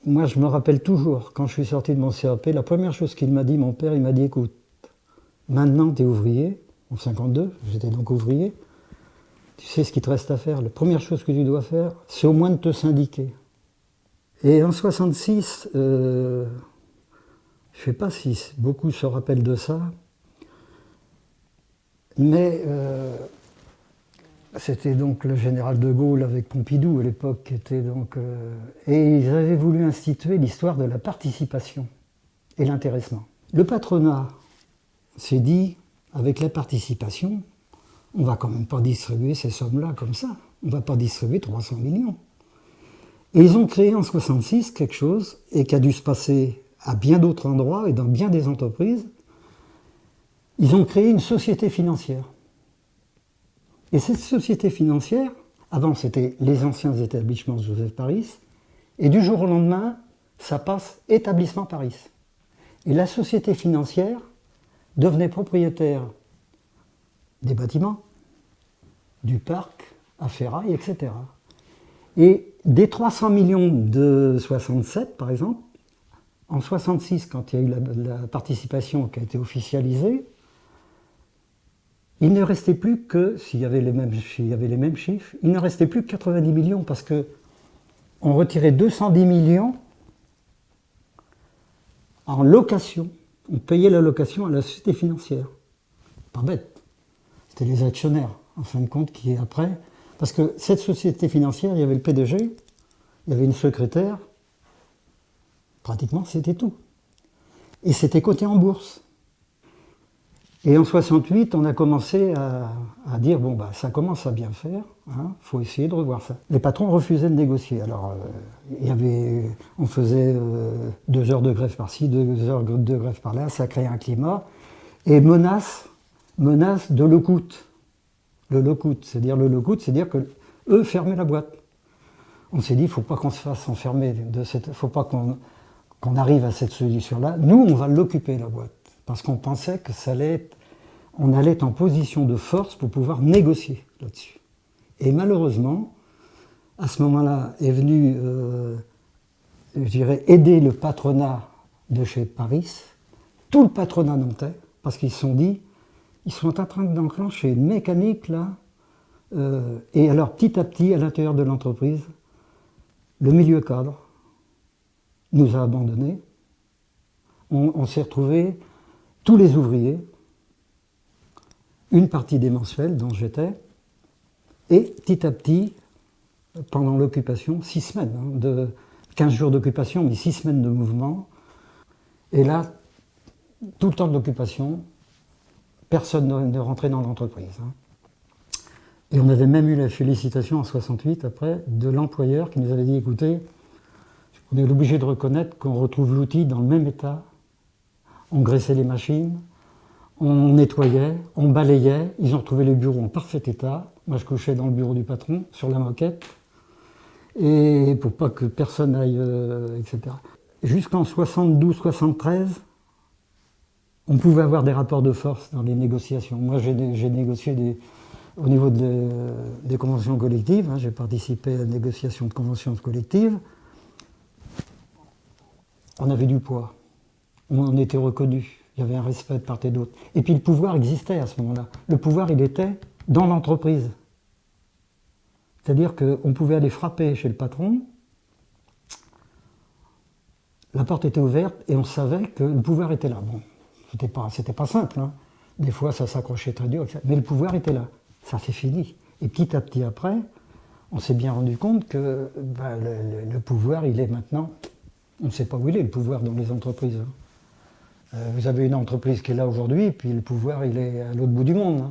moi, je me rappelle toujours, quand je suis sorti de mon CAP, la première chose qu'il m'a dit, mon père, il m'a dit, écoute, maintenant tu es ouvrier, en 52, j'étais donc ouvrier, tu sais ce qu'il te reste à faire. La première chose que tu dois faire, c'est au moins de te syndiquer. Et en 66, je ne sais pas si beaucoup se rappellent de ça, mais c'était donc le général de Gaulle avec Pompidou à l'époque qui était donc... et ils avaient voulu instituer l'histoire de la participation et l'intéressement. Le patronat s'est dit, avec la participation, on ne va quand même pas distribuer ces sommes-là comme ça. On ne va pas distribuer 300 millions. Et ils ont créé en 66 quelque chose, et qui a dû se passer à bien d'autres endroits et dans bien des entreprises. Ils ont créé une société financière. Et cette société financière, avant c'était les anciens établissements Joseph Paris, et du jour au lendemain, ça passe établissement Paris. Et la société financière devenait propriétaire des bâtiments, du parc, à ferraille, etc. Et des 300 millions de 67, par exemple, en 66, quand il y a eu la participation qui a été officialisée, il ne restait plus que, s'il y avait les mêmes chiffres, il ne restait plus que 90 millions parce qu'on retirait 210 millions en location. On payait la location à la société financière. Pas bête. C'était les actionnaires, en fin de compte, qui après... Parce que cette société financière, il y avait le PDG, il y avait une secrétaire, pratiquement c'était tout. Et c'était coté en bourse. Et en 68, on a commencé à dire, bon, bah, ça commence à bien faire, faut essayer de revoir ça. Les patrons refusaient de négocier. Alors, on faisait 2 heures de grève par-ci, 2 heures de grève par-là, ça créait un climat. Et menace de lock-out. Le lock-out, c'est-à-dire que eux fermaient la boîte. On s'est dit, il ne faut pas qu'on se fasse enfermer, il ne faut pas qu'on arrive à cette solution-là. Nous, on va l'occuper, la boîte. Parce qu'on pensait que on allait être en position de force pour pouvoir négocier là-dessus. Et malheureusement, à ce moment-là, est venu, je dirais, aider le patronat de chez Paris, tout le patronat nantais, parce qu'ils se sont dit, ils sont en train d'enclencher une mécanique là, et alors petit à petit, à l'intérieur de l'entreprise, le milieu cadre nous a abandonnés. On s'est retrouvés, tous les ouvriers, une partie des mensuels dont j'étais, et petit à petit, pendant l'occupation, 6 semaines, de 15 jours d'occupation, mais 6 semaines de mouvement, et là, tout le temps de l'occupation, personne ne rentrait dans l'entreprise. Et on avait même eu la félicitation en 68, après, de l'employeur qui nous avait dit, écoutez, on est obligé de reconnaître qu'on retrouve l'outil dans le même état. On graissait les machines, on nettoyait, on balayait, ils ont retrouvé les bureaux en parfait état. Moi, je couchais dans le bureau du patron, sur la moquette, et pour pas que personne aille, etc. Jusqu'en 72-73, on pouvait avoir des rapports de force dans les négociations. Moi, j'ai négocié au niveau des conventions collectives, j'ai participé à la négociation de conventions collectives. On avait du poids, on était reconnus, il y avait un respect de part et d'autre. Et puis le pouvoir existait à ce moment-là. Le pouvoir, il était dans l'entreprise. C'est-à-dire qu'on pouvait aller frapper chez le patron, la porte était ouverte et on savait que le pouvoir était là. Bon, c'était pas simple, Des fois, ça s'accrochait très dur, mais le pouvoir était là. Ça, c'est fini. Et petit à petit après, on s'est bien rendu compte que le pouvoir, il est maintenant... On ne sait pas où il est, le pouvoir dans les entreprises. Vous avez une entreprise qui est là aujourd'hui, et puis le pouvoir, il est à l'autre bout du monde.